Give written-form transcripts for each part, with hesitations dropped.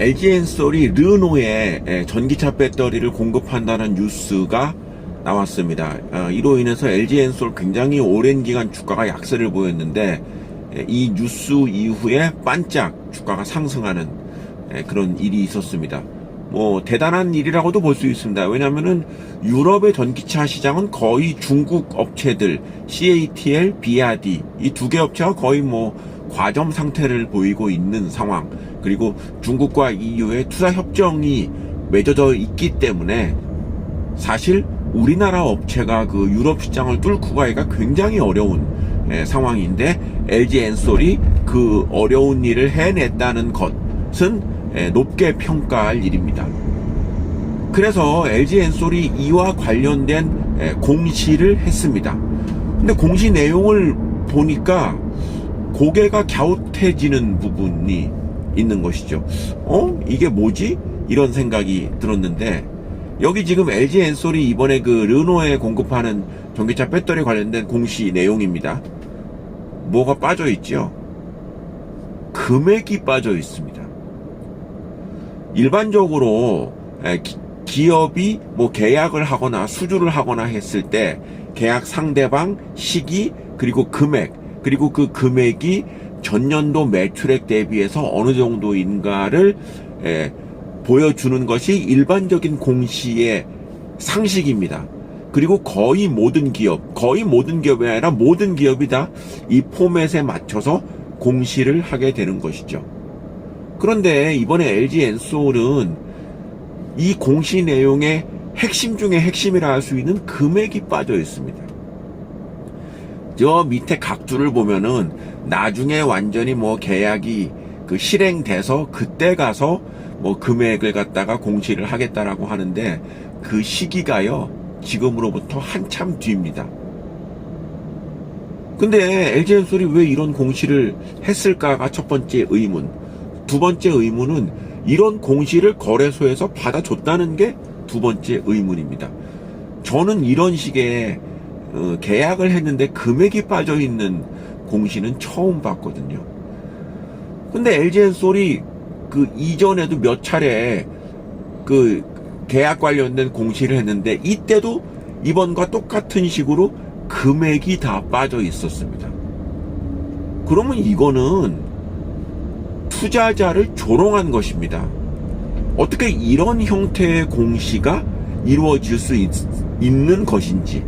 LG엔솔이 르노에 전기차 배터리를 공급한다는 뉴스가 나왔습니다. 이로 인해서 LG엔솔 굉장히 오랜 기간 주가가 약세를 보였는데 이 뉴스 이후에 반짝 주가가 상승하는 그런 일이 있었습니다. 뭐 대단한 일이라고도 볼 수 있습니다. 왜냐하면은 유럽의 전기차 시장은 거의 중국 업체들 CATL, 비아디 이 두 개 업체가 거의 뭐 과점 상태를 보이고 있는 상황, 그리고 중국과 EU의 투자 협정이 맺어져 있기 때문에 사실 우리나라 업체가 그 유럽 시장을 뚫고 가기가 굉장히 어려운 상황인데 LG엔솔이 그 어려운 일을 해냈다는 것은 높게 평가할 일입니다. 그래서 LG엔솔이 이와 관련된 공시를 했습니다. 근데 공시 내용을 보니까 고개가 갸웃해지는 부분이 있는 것이죠. 이게 뭐지? 이런 생각이 들었는데, 여기 지금 LG엔솔이 이번에 그 르노에 공급하는 전기차 배터리 관련된 공시 내용입니다. 뭐가 빠져 있죠? 금액이 빠져 있습니다. 일반적으로 기업이 뭐 계약을 하거나 수주를 하거나 했을 때 계약 상대방, 시기, 그리고 금액, 그리고 그 금액이 전년도 매출액 대비해서 어느 정도인가를 보여주는 것이 일반적인 공시의 상식입니다. 그리고 거의 모든 기업이 아니라 모든 기업이 다 이 포맷에 맞춰서 공시를 하게 되는 것이죠. 그런데 이번에 LG엔솔은 이 공시 내용의 핵심 중에 핵심이라 할 수 있는 금액이 빠져 있습니다. 저 밑에 각주를 보면은 나중에 완전히 뭐 계약이 그 실행돼서 그때 가서 뭐 금액을 갖다가 공시를 하겠다라고 하는데 그 시기가요 지금으로부터 한참 뒤입니다. 근데 LG엔솔이 왜 이런 공시를 했을까가 첫 번째 의문. 두 번째 의문은 이런 공시를 거래소에서 받아줬다는 게 두 번째 의문입니다. 저는 이런 식의 계약을 했는데 금액이 빠져있는 공시는 처음 봤거든요. 근데 LG엔솔이 그 이전에도 몇 차례 그 계약 관련된 공시를 했는데 이때도 이번과 똑같은 식으로 금액이 다 빠져 있었습니다. 그러면 이거는 투자자를 조롱한 것입니다. 어떻게 이런 형태의 공시가 이루어질 수 있는 것인지.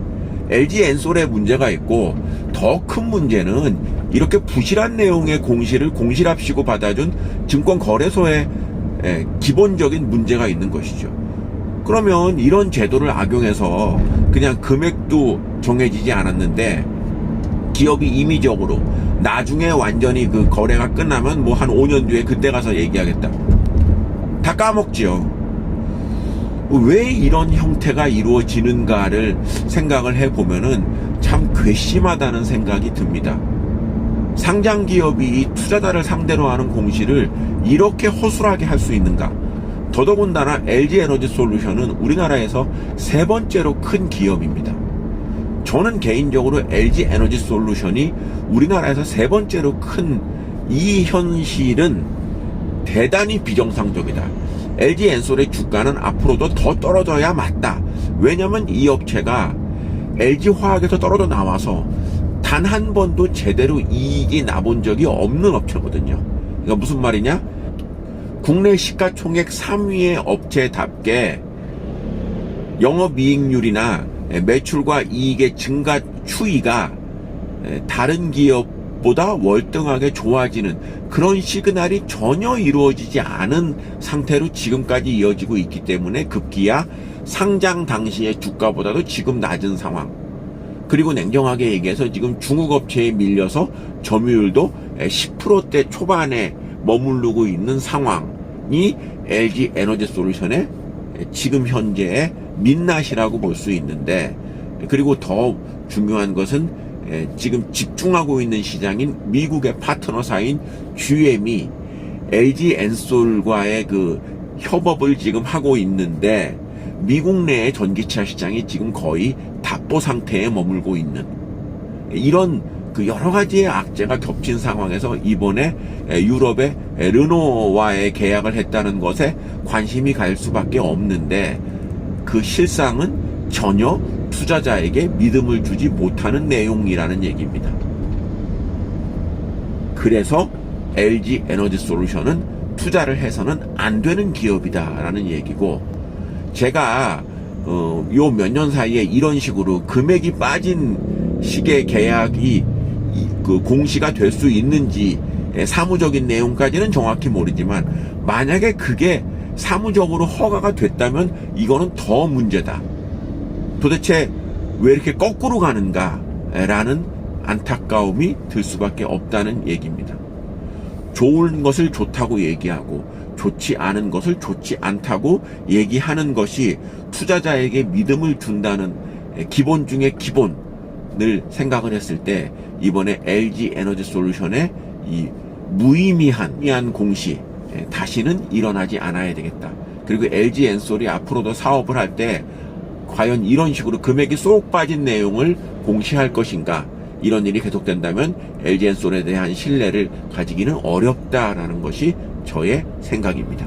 LG엔솔에 문제가 있고 더 큰 문제는 이렇게 부실한 내용의 공시를 공시랍시고 받아준 증권거래소에 기본적인 문제가 있는 것이죠. 그러면 이런 제도를 악용해서 그냥 금액도 정해지지 않았는데 기업이 임의적으로 나중에 완전히 그 거래가 끝나면 뭐 한 5년 뒤에 그때 가서 얘기하겠다. 다 까먹지요. 왜 이런 형태가 이루어지는가를 생각을 해보면은 참 괘씸하다는 생각이 듭니다. 상장기업이 투자자를 상대로 하는 공시를 이렇게 허술하게 할 수 있는가? 더더군다나 LG에너지솔루션은 우리나라에서 세 번째로 큰 기업입니다. 저는 개인적으로 LG에너지솔루션이 우리나라에서 세 번째로 큰 이 현실은 대단히 비정상적이다. LG엔솔의 주가는 앞으로도 더 떨어져야 맞다. 왜냐면 이 업체가 LG화학에서 떨어져 나와서 단 한 번도 제대로 이익이 나본 적이 없는 업체거든요. 그러니까 무슨 말이냐? 국내 시가총액 3위의 업체답게 영업이익률이나 매출과 이익의 증가 추이가 다른 기업보다 월등하게 좋아지는 그런 시그널이 전혀 이루어지지 않은 상태로 지금까지 이어지고 있기 때문에 급기야 상장 당시의 주가보다도 지금 낮은 상황. 그리고 냉정하게 얘기해서 지금 중국 업체에 밀려서 점유율도 10%대 초반에 머무르고 있는 상황이 LG에너지솔루션의 지금 현재의 민낯이라고 볼 수 있는데, 그리고 더 중요한 것은 지금 집중하고 있는 시장인 미국의 파트너사인 GM이 LG엔솔과의 그 협업을 지금 하고 있는데 미국 내의 전기차 시장이 지금 거의 답보 상태에 머물고 있는 이런 그 여러 가지의 악재가 겹친 상황에서 이번에 유럽의 르노와의 계약을 했다는 것에 관심이 갈 수밖에 없는데, 그 실상은 전혀 투자자에게 믿음을 주지 못하는 내용이라는 얘기입니다. 그래서 LG 에너지 솔루션은 투자를 해서는 안 되는 기업이다라는 얘기고, 제가 요 몇 년 사이에 이런 식으로 금액이 빠진 식의 계약이 그 공시가 될 수 있는지 사무적인 내용까지는 정확히 모르지만, 만약에 그게 사무적으로 허가가 됐다면 이거는 더 문제다. 도대체 왜 이렇게 거꾸로 가는가 라는 안타까움이 들 수밖에 없다는 얘기입니다. 좋은 것을 좋다고 얘기하고 좋지 않은 것을 좋지 않다고 얘기하는 것이 투자자에게 믿음을 준다는 기본 중에 기본을 생각을 했을 때, 이번에 LG 에너지 솔루션의 이 무의미한 공시 다시는 일어나지 않아야 되겠다. 그리고 LG 엔솔이 앞으로도 사업을 할 때 과연 이런 식으로 금액이 쏙 빠진 내용을 공시할 것인가, 이런 일이 계속된다면 LG 엔솔에 대한 신뢰를 가지기는 어렵다라는 것이 저의 생각입니다.